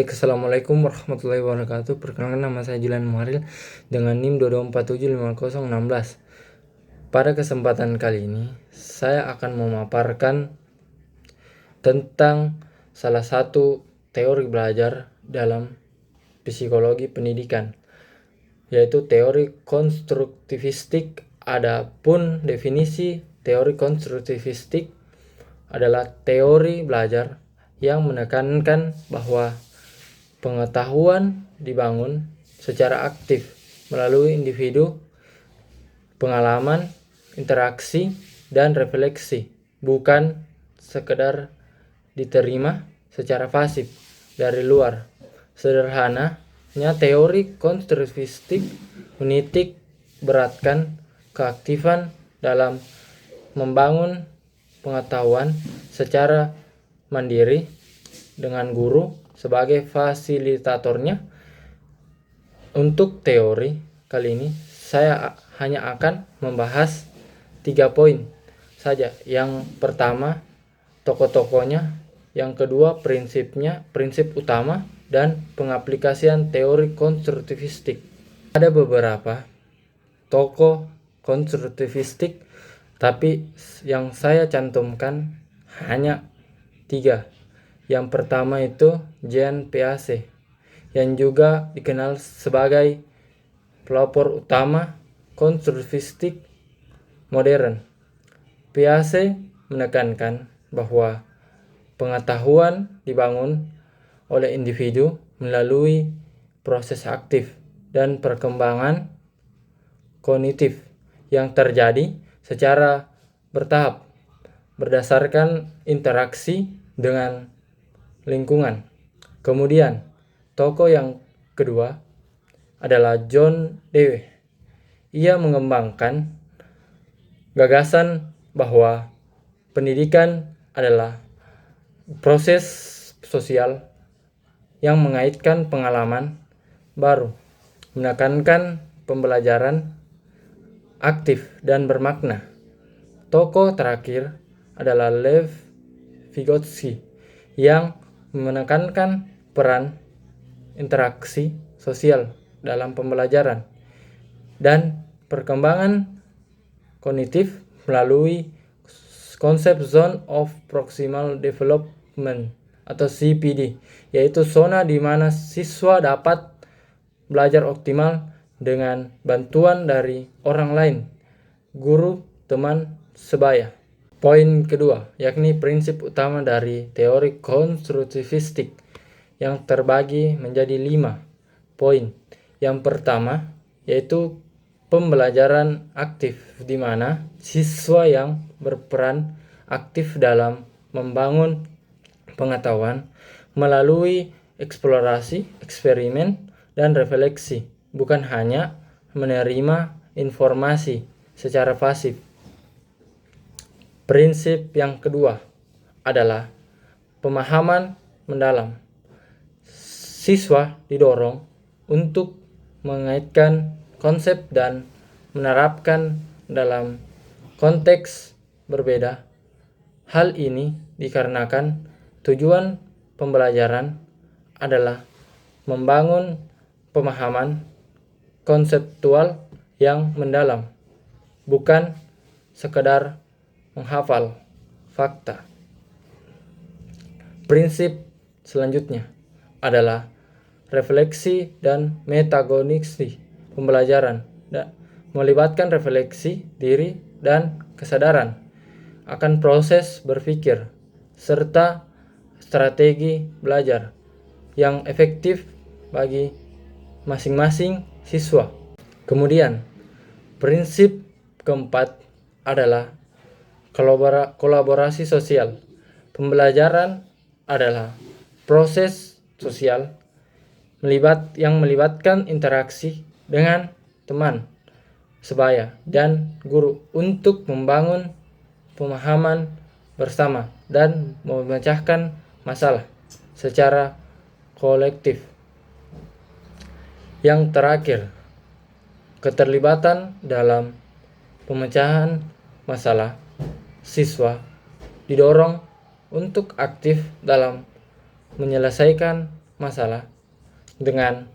Baik, Assalamualaikum warahmatullahi wabarakatuh. Perkenalkan, nama saya Julian Muharil dengan NIM 22475016. Pada kesempatan kali ini, saya akan memaparkan tentang salah satu teori belajar dalam psikologi pendidikan, yaitu teori konstruktivistik. Adapun definisi teori konstruktivistik adalah teori belajar yang menekankan bahwa pengetahuan dibangun secara aktif melalui individu, pengalaman, interaksi, dan refleksi, bukan sekedar diterima secara pasif dari luar. Sederhananya, teori konstruktivistik menitik beratkan keaktifan dalam membangun pengetahuan secara mandiri dengan guru sebagai fasilitatornya. Untuk teori kali ini saya hanya akan membahas 3 poin saja. Yang pertama, tokoh-tokohnya, yang kedua, prinsip utama, dan pengaplikasian teori konstruktivistik. Ada beberapa tokoh konstruktivistik, tapi yang saya cantumkan hanya 3. Yang pertama itu Jean Piaget, yang juga dikenal sebagai pelopor utama konstruktivistik modern. Piaget menekankan bahwa pengetahuan dibangun oleh individu melalui proses aktif dan perkembangan kognitif yang terjadi secara bertahap berdasarkan interaksi dengan lingkungan. Kemudian, tokoh yang kedua adalah John Dewey. Ia mengembangkan gagasan bahwa pendidikan adalah proses sosial yang mengaitkan pengalaman baru, menekankan pembelajaran aktif dan bermakna. Tokoh terakhir adalah Lev Vygotsky, yang menekankan peran interaksi sosial dalam pembelajaran dan perkembangan kognitif melalui konsep Zone of Proximal Development atau ZPD, yaitu zona di mana siswa dapat belajar optimal dengan bantuan dari orang lain, guru, teman sebaya. Poin kedua, yakni prinsip utama dari teori konstruktivistik, yang terbagi menjadi 5 poin. Yang pertama yaitu pembelajaran aktif, di mana siswa yang berperan aktif dalam membangun pengetahuan melalui eksplorasi, eksperimen, dan refleksi, bukan hanya menerima informasi secara pasif. Prinsip yang kedua adalah pemahaman mendalam. Siswa didorong untuk mengaitkan konsep dan menerapkan dalam konteks berbeda. Hal ini dikarenakan tujuan pembelajaran adalah membangun pemahaman konseptual yang mendalam, bukan sekedar menghafal fakta. Prinsip selanjutnya adalah refleksi dan metakognisi pembelajaran, melibatkan refleksi diri dan kesadaran akan proses berpikir serta strategi belajar yang efektif bagi masing-masing siswa. Kemudian, prinsip keempat adalah kolaborasi sosial. Pembelajaran adalah proses sosial yang melibatkan interaksi dengan teman sebaya dan guru untuk membangun pemahaman bersama dan memecahkan masalah secara kolektif. Yang terakhir, keterlibatan dalam pemecahan masalah. Siswa didorong untuk aktif dalam menyelesaikan masalah dengan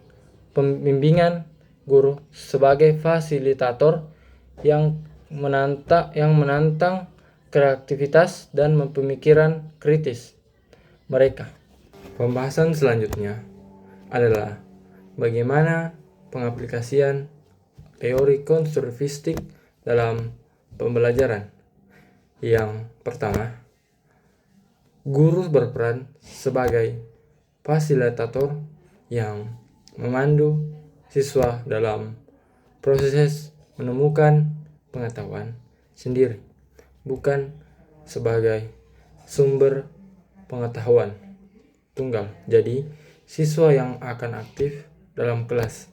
pembimbingan guru sebagai fasilitator yang menantang kreativitas dan pemikiran kritis mereka. Pembahasan selanjutnya adalah bagaimana pengaplikasian teori konstruktivistik dalam pembelajaran. Yang pertama, guru berperan sebagai fasilitator yang memandu siswa dalam proses menemukan pengetahuan sendiri, bukan sebagai sumber pengetahuan tunggal. Jadi, siswa yang akan aktif dalam kelas.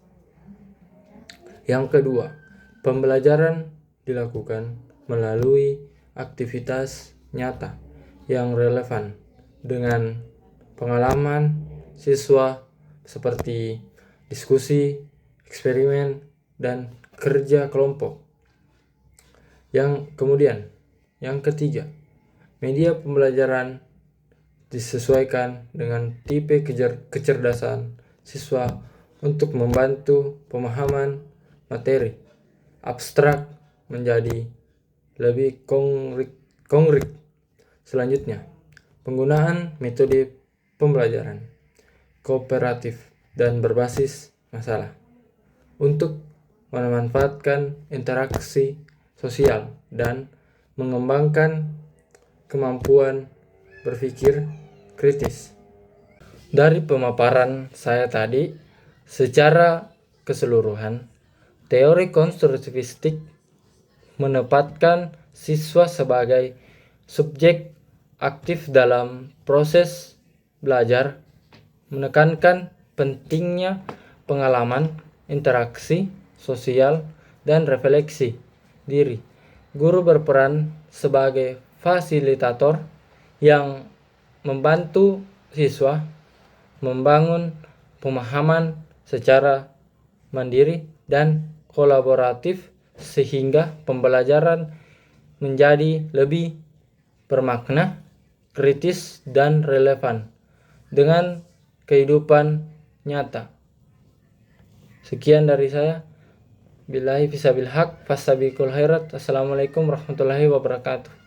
Yang kedua, pembelajaran dilakukan melalui aktivitas nyata yang relevan dengan pengalaman siswa seperti diskusi, eksperimen, dan kerja kelompok. Yang ketiga, media pembelajaran disesuaikan dengan tipe kecerdasan siswa untuk membantu pemahaman materi abstrak menjadi lebih konkret. Selanjutnya, penggunaan metode pembelajaran kooperatif dan berbasis masalah untuk memanfaatkan interaksi sosial dan mengembangkan kemampuan berpikir kritis. Dari pemaparan saya tadi, secara keseluruhan, teori konstruktivistik menempatkan siswa sebagai subjek aktif dalam proses belajar, menekankan pentingnya pengalaman, interaksi sosial, dan refleksi diri. Guru berperan sebagai fasilitator yang membantu siswa membangun pemahaman secara mandiri dan kolaboratif sehingga pembelajaran menjadi lebih bermakna, kritis, dan relevan dengan kehidupan nyata. Sekian dari saya. Billahi fisabil haq, fastabiqul khairat. Assalamualaikum warahmatullahi wabarakatuh.